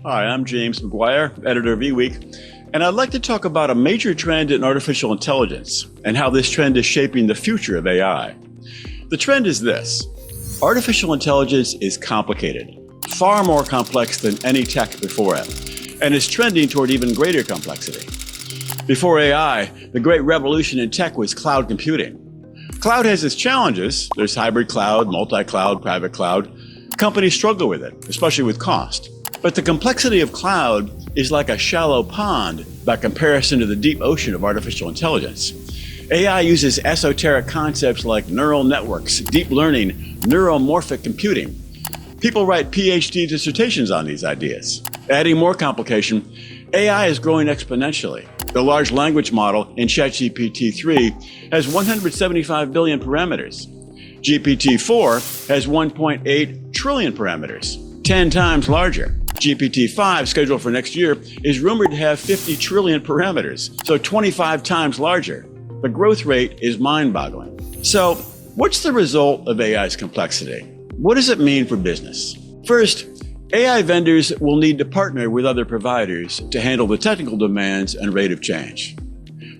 Hi, I'm James Maguire, editor of eWEEK, and I'd like to talk about a major trend in artificial intelligence and how this trend is shaping the future of AI. The trend is this: artificial intelligence is complicated, far more complex than any tech before it, and is trending toward even greater complexity. Before AI, the great revolution in tech was cloud computing. Cloud has its challenges. There's hybrid cloud, multi-cloud, private cloud. Companies struggle with it, especially with cost. But the complexity of cloud is like a shallow pond by comparison to the deep ocean of artificial intelligence. AI uses esoteric concepts like neural networks, deep learning, neuromorphic computing. People write PhD dissertations on these ideas. Adding more complication, AI is growing exponentially. The large language model in ChatGPT-3 has 175 billion parameters. GPT-4 has 1.8 trillion parameters, 10 times larger. GPT-5, scheduled for next year, is rumored to have 50 trillion parameters, so 25 times larger. The growth rate is mind-boggling. So, what's the result of AI's complexity? What does it mean for business? First, AI vendors will need to partner with other providers to handle the technical demands and rate of change.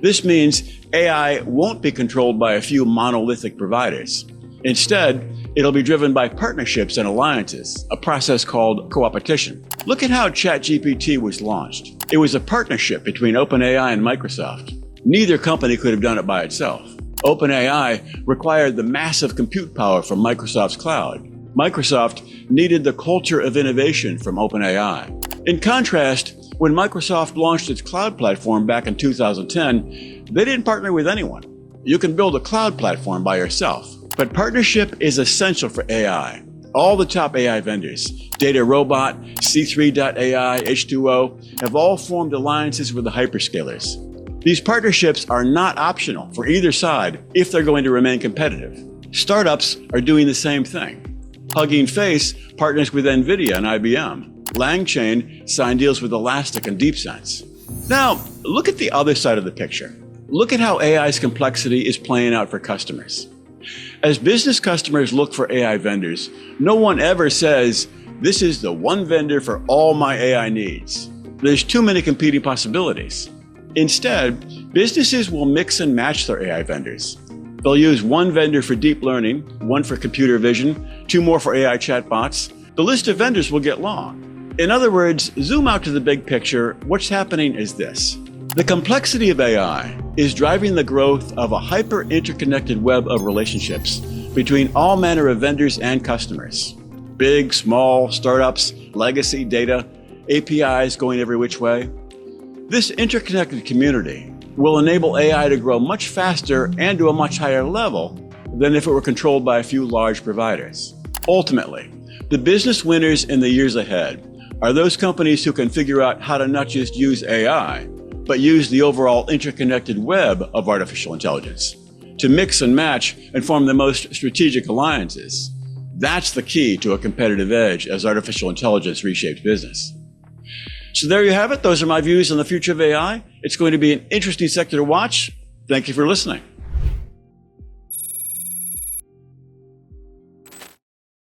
This means AI won't be controlled by a few monolithic providers. Instead, it'll be driven by partnerships and alliances, a process called co-opetition. Look at how ChatGPT was launched. It was a partnership between OpenAI and Microsoft. Neither company could have done it by itself. OpenAI required the massive compute power from Microsoft's cloud. Microsoft needed the culture of innovation from OpenAI. In contrast, when Microsoft launched its cloud platform back in 2010, they didn't partner with anyone. You can build a cloud platform by yourself, but partnership is essential for AI. All the top AI vendors, Data Robot, C3.ai, H2O, have all formed alliances with the hyperscalers. These partnerships are not optional for either side if they're going to remain competitive. Startups are doing the same thing. Hugging Face partners with NVIDIA and IBM. LangChain signed deals with Elastic and DeepSense. Now, look at the other side of the picture. Look at how AI's complexity is playing out for customers. As business customers look for AI vendors, no one ever says, "This is the one vendor for all my AI needs." There's too many competing possibilities. Instead, businesses will mix and match their AI vendors. They'll use one vendor for deep learning, one for computer vision, two more for AI chatbots. The list of vendors will get long. In other words, zoom out to the big picture. What's happening is this: the complexity of AI is driving the growth of a hyper-interconnected web of relationships between all manner of vendors and customers. Big, small, startups, legacy, data, APIs going every which way. This interconnected community will enable AI to grow much faster and to a much higher level than if it were controlled by a few large providers. Ultimately, the business winners in the years ahead are those companies who can figure out how to not just use AI, but use the overall interconnected web of artificial intelligence to mix and match and form the most strategic alliances. That's the key to a competitive edge as artificial intelligence reshapes business. So there you have it. Those are my views on the future of AI. It's going to be an interesting sector to watch. Thank you for listening.